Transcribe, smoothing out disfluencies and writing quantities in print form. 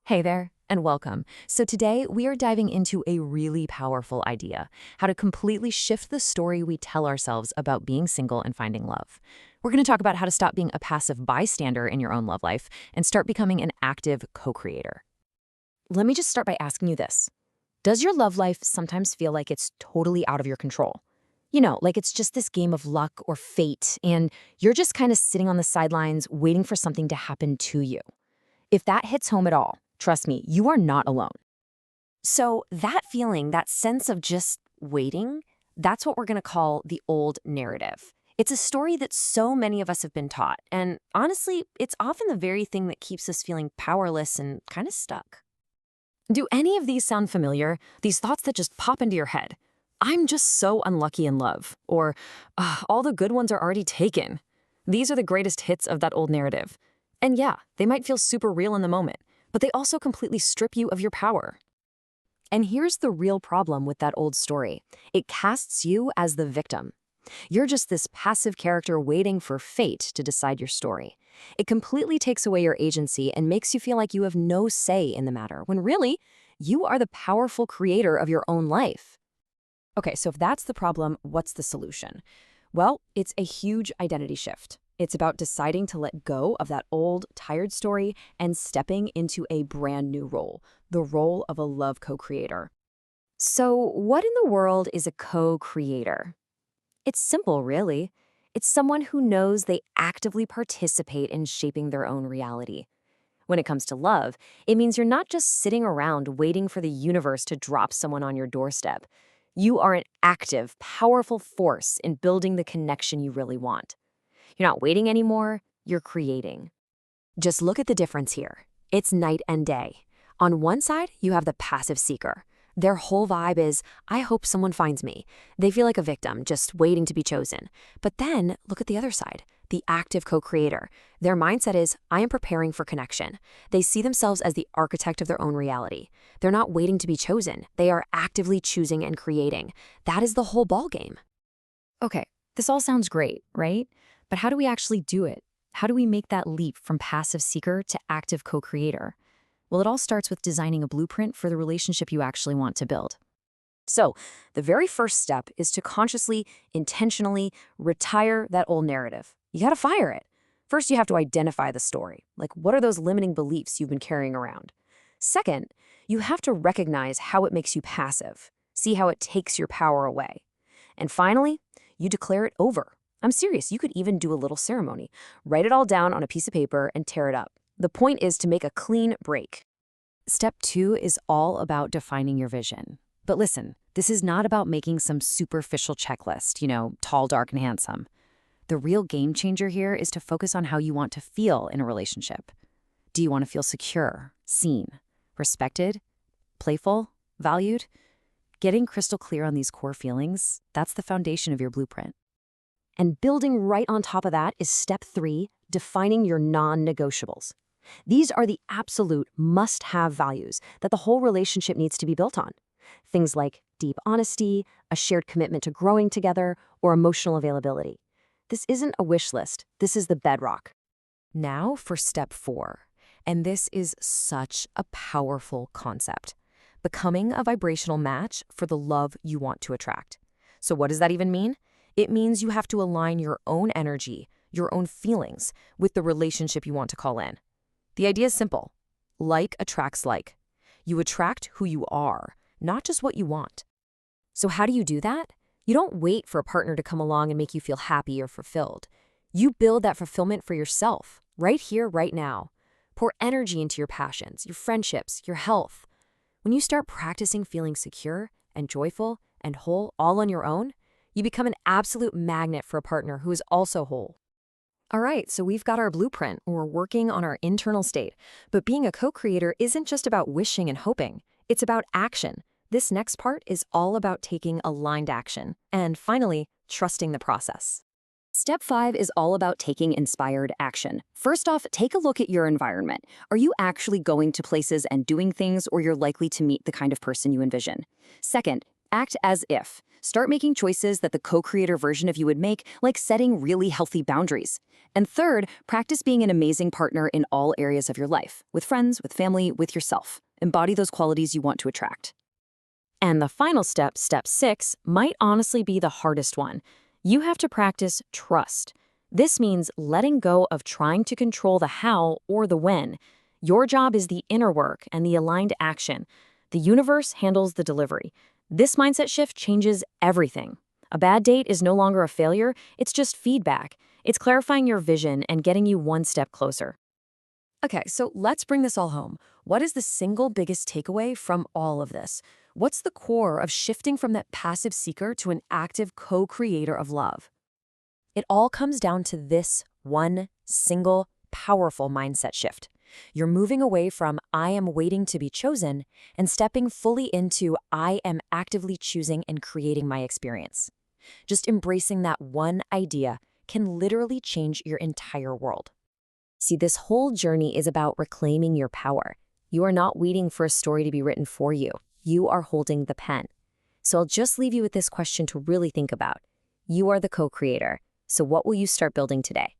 Hey there, and welcome. So today we are diving into a really powerful idea, how to completely shift the story we tell ourselves about being single and finding love. We're going to talk about how to stop being a passive bystander in your own love life and start becoming an active co-creator. Let me just start by asking you this. Does your love life sometimes feel like it's totally out of your control? Like it's just this game of luck or fate, and you're just kind of sitting on the sidelines waiting for something to happen to you. If that hits home at all, trust me, you are not alone. So that feeling, that sense of just waiting, that's what we're going to call the old narrative. It's a story that so many of us have been taught, and honestly, it's often the very thing that keeps us feeling powerless and kind of stuck. Do any of these sound familiar? These thoughts that just pop into your head? I'm just so unlucky in love, or all the good ones are already taken. These are the greatest hits of that old narrative. And yeah, they might feel super real in the moment, but they also completely strip you of your power. And here's the real problem with that old story. It casts you as the victim. You're just this passive character waiting for fate to decide your story. It completely takes away your agency and makes you feel like you have no say in the matter, when really, you are the powerful creator of your own life. Okay, so if that's the problem, what's the solution? Well, it's a huge identity shift. It's about deciding to let go of that old, tired story and stepping into a brand new role, the role of a love co-creator. So, what in the world is a co-creator? It's simple, really. It's someone who knows they actively participate in shaping their own reality. When it comes to love, it means you're not just sitting around waiting for the universe to drop someone on your doorstep. You are an active, powerful force in building the connection you really want. You're not waiting anymore, you're creating. Just look at the difference here. It's night and day. On one side, you have the passive seeker. Their whole vibe is, I hope someone finds me. They feel like a victim, just waiting to be chosen. But then, look at the other side, the active co-creator. Their mindset is, I am preparing for connection. They see themselves as the architect of their own reality. They're not waiting to be chosen. They are actively choosing and creating. That is the whole ballgame. Okay, this all sounds great, right? But how do we actually do it? How do we make that leap from passive seeker to active co-creator? Well, it all starts with designing a blueprint for the relationship you actually want to build. So, the very first step is to consciously, intentionally retire that old narrative. You gotta fire it. First, you have to identify the story. Like, what are those limiting beliefs you've been carrying around? Second, you have to recognize how it makes you passive. See how it takes your power away. And finally, you declare it over. I'm serious, you could even do a little ceremony. Write it all down on a piece of paper and tear it up. The point is to make a clean break. Step 2 is all about defining your vision. But listen, this is not about making some superficial checklist, tall, dark, and handsome. The real game changer here is to focus on how you want to feel in a relationship. Do you want to feel secure, seen, respected, playful, valued? Getting crystal clear on these core feelings, that's the foundation of your blueprint. And building right on top of that is step 3, defining your non-negotiables. These are the absolute must-have values that the whole relationship needs to be built on. Things like deep honesty, a shared commitment to growing together, or emotional availability. This isn't a wish list, this is the bedrock. Now for step 4, and this is such a powerful concept. Becoming a vibrational match for the love you want to attract. So what does that even mean? It means you have to align your own energy, your own feelings, with the relationship you want to call in. The idea is simple. Like attracts like. You attract who you are, not just what you want. So how do you do that? You don't wait for a partner to come along and make you feel happy or fulfilled. You build that fulfillment for yourself, right here, right now. Pour energy into your passions, your friendships, your health. When you start practicing feeling secure and joyful and whole all on your own, you become an absolute magnet for a partner who is also whole. All right, so we've got our blueprint. We're working on our internal state. But being a co-creator isn't just about wishing and hoping. It's about action. This next part is all about taking aligned action. And finally, trusting the process. Step 5 is all about taking inspired action. First off, take a look at your environment. Are you actually going to places and doing things, or you're likely to meet the kind of person you envision? Second, act as if. Start making choices that the co-creator version of you would make, like setting really healthy boundaries. And third, practice being an amazing partner in all areas of your life, with friends, with family, with yourself. Embody those qualities you want to attract. And the final step, step 6, might honestly be the hardest one. You have to practice trust. This means letting go of trying to control the how or the when. Your job is the inner work and the aligned action. The universe handles the delivery. This mindset shift changes everything. A bad date is no longer a failure, it's just feedback. It's clarifying your vision and getting you one step closer. Okay, so let's bring this all home. What is the single biggest takeaway from all of this? What's the core of shifting from that passive seeker to an active co-creator of love? It all comes down to this one single powerful mindset shift. You're moving away from I am waiting to be chosen and stepping fully into I am actively choosing and creating my experience. Just embracing that one idea can literally change your entire world. See, this whole journey is about reclaiming your power. You are not waiting for a story to be written for you. You are holding the pen. So I'll just leave you with this question to really think about. You are the co-creator. So what will you start building today?